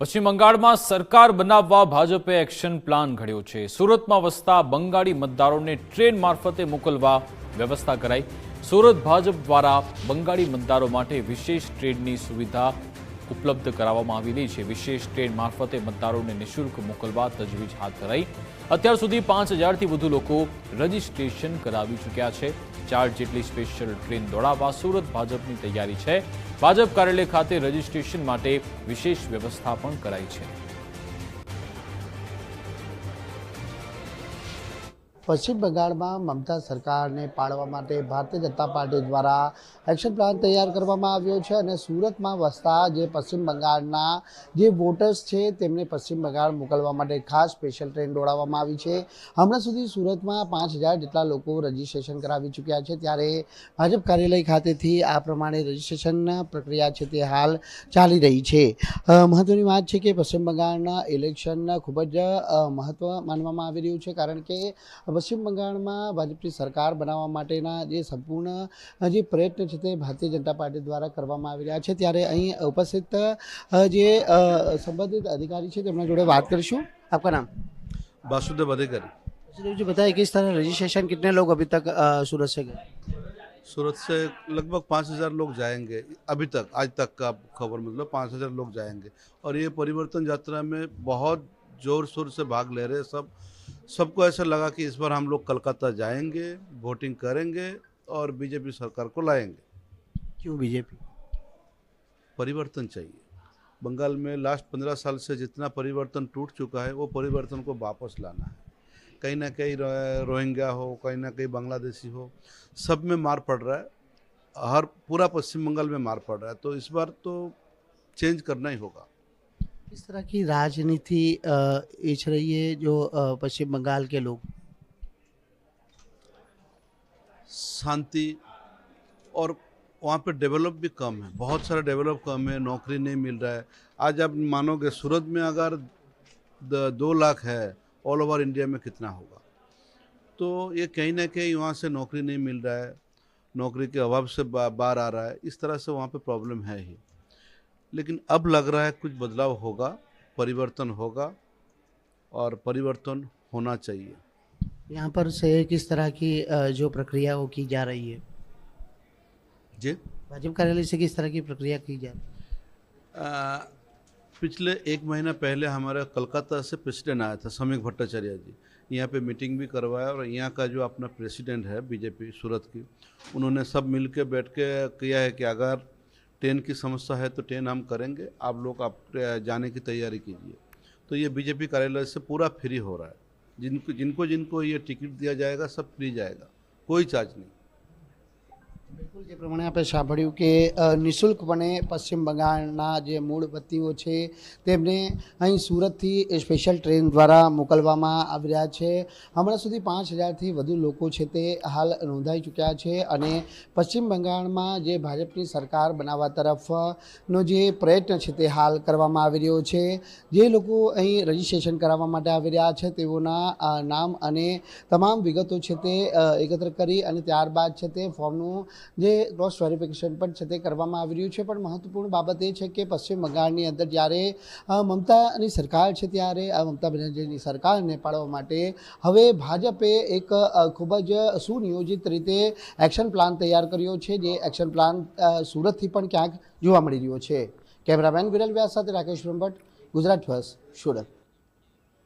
પશ્ચિમ બંગાળમાં સરકાર બનાવવા ભાજપે એક્શન પ્લાન ઘડ્યો છે। સુરતમાં વસતા બંગાળી મતદારોને ટ્રેન મારફતે મોકલવા વ્યવસ્થા કરાઈ। સુરત ભાજપ દ્વારા બંગાળી મતદારો માટે વિશેષ ટ્રેનની સુવિધા ઉપલબ્ધ કરાવવામાં આવેલી છે। વિશેષ ટ્રેન મારફતે મતદારોને નિઃશુલ્ક મોકલવા તજવીજ હાથ ધરાઈ। અત્યાર સુધી 5000થી વધુ લોકો રજીસ્ટ્રેશન કરાવી ચૂક્યા છે। 4 જેટલી સ્પેશિયલ ટ્રેન દોડાવવા સુરત ભાજપની તૈયારી છે। ભાજપ કાર્યાલય ખાતે રજીસ્ટ્રેશન માટે વિશેષ વ્યવસ્થા પણ કરાઈ છે। પશ્ચિમ બંગાળમાં મમતા સરકારને પાડવા માટે ભારતીય જનતા પાર્ટી દ્વારા એક્શન પ્લાન તૈયાર કરવામાં આવ્યો છે અને સુરતમાં વસતા જે પશ્ચિમ બંગાળના જે વોટર્સ છે તેમને પશ્ચિમ બંગાળ મોકલવા માટે ખાસ સ્પેશિયલ ટ્રેન દોડાવવામાં આવી છે। હમણાં સુધી સુરતમાં 5000 જેટલા લોકો રજીસ્ટ્રેશન કરાવી ચૂક્યા છે, ત્યારે ભાજપ કાર્યાલય ખાતેથી આ પ્રમાણે રજીસ્ટ્રેશન પ્રક્રિયા છે તે હાલ ચાલી રહી છે। મહત્વની વાત છે કે પશ્ચિમ બંગાળના ઇલેક્શન ખૂબ જ મહત્વ માનવામાં આવી રહ્યું છે, કારણ કે પશ્ચિમ બંગાળમાં ભાજપની સરકાર બનાવવા માટેના જે સંપૂર્ણ જે પ્રયત્ન છે તે ભારતીય જનતા પાર્ટી દ્વારા કરવામાં આવી રહ્યા છે। ત્યારે અહીં ઉપસ્થિત જે સંબંધિત અધિકારી છે તેમના જોડે વાત કરીશું। આપકા નામ? वासुदेव अधिकारी। वासुदेव जी, बताइए किस तरह रजिस्ट्रेशन, कितने लोग अभी तक सूरत से गए? सूरत से लगभग 5000 लोग जाएंगे अभी तक, आज तक का खबर मतलब 5000 लोग जाएंगे और ये परिवर्तन यात्रा में बहुत जोर शोर से भाग ले रहे हैं। सबको ऐसा लगा कि इस बार हम लोग कलकत्ता जाएंगे, वोटिंग करेंगे और बीजेपी सरकार को लाएंगे। क्यों बीजेपी? परिवर्तन चाहिए। बंगाल में लास्ट 15 साल से जितना परिवर्तन टूट चुका है वो परिवर्तन को वापस लाना है। कहीं ना कहीं रोहिंग्या हो, कहीं ना कहीं बांग्लादेशी हो, सब में मार पड़ रहा है। हर पूरा पश्चिम बंगाल में मार पड़ रहा है, तो इस बार तो चेंज करना ही होगा। इस तरह की राजनीति इच रही है जो पश्चिम बंगाल के लोग? शांति और वहाँ पे डेवलप भी कम है, बहुत सारा डेवलप कम है, नौकरी नहीं मिल रहा है। आज आप मानोगे सूरत में अगर 2 लाख है, ऑल ओवर इंडिया में कितना होगा? तो ये कहीं ना कहीं वहाँ से नौकरी नहीं मिल रहा है, नौकरी के अभाव से बाहर आ रहा है। इस तरह से वहाँ पे प्रॉब्लम है ही, लेकिन अब लग रहा है कुछ बदलाव होगा, परिवर्तन होगा और परिवर्तन होना चाहिए। यहाँ पर से किस तरह की जो प्रक्रिया वो की जा रही है? जी, भाजपा कार्यालय से किस तरह की प्रक्रिया की जा रही है? पिछले 1 महीना पहले हमारे कलकत्ता से प्रेसिडेंट आया था, समीक भट्टाचार्य जी। यहाँ पे मीटिंग भी करवाया और यहाँ का जो अपना प्रेसिडेंट है बीजेपी सूरत की, उन्होंने सब मिल के बैठ के किया है कि अगर ट्रेन की समस्या है तो ट्रेन हम करेंगे, आप लोग आप जाने की तैयारी कीजिए। तो ये बीजेपी कार्यालय से पूरा फ्री हो रहा है। जिनको जिनको ये टिकट दिया जाएगा सब फ्री जाएगा, कोई चार्ज नहीं। બિલકુલ, જે પ્રમાણે આપણે સાંભળ્યું કે નિઃશુલ્કપણે પશ્ચિમ બંગાળના જે મૂળ વતનીઓ છે તેમને અહીં સુરતથી સ્પેશિયલ ટ્રેન દ્વારા મોકલવામાં આવી રહ્યા છે। હમણાં સુધી 5000થી વધુ લોકો છે તે હાલ નોંધાઈ ચૂક્યા છે અને પશ્ચિમ બંગાળમાં જે ભાજપની સરકાર બનાવવા તરફનો જે પ્રયત્ન છે તે હાલ કરવામાં આવી રહ્યો છે। જે લોકો અહીં રજીસ્ટ્રેશન કરાવવા માટે આવી રહ્યા છે તેઓના નામ અને તમામ વિગતો છે તે એકત્ર કરી અને ત્યારબાદ છે તે ફોર્મનું જે ક્રોસ વેરિફિકેશન પણ છે તે કરવામાં આવી રહ્યું છે। પણ મહત્વપૂર્ણ બાબત એ છે કે પશ્ચિમ બંગાળની અંદર જ્યારે મમતાની સરકાર છે ત્યારે આ મમતા બેનર્જીની સરકારને પાડવા માટે હવે ભાજપે એક ખૂબ જ સુનિયોજિત રીતે એક્શન પ્લાન તૈયાર કર્યો છે, જે એક્શન પ્લાન સુરતથી પણ ક્યાંક જોવા મળી રહ્યો છે। કેમેરામેન વિરલ વ્યાસ સાથે રાકેશ બ્રહ્મભટ્ટ, ગુજરાત ફર્સ્ટ, સુરત।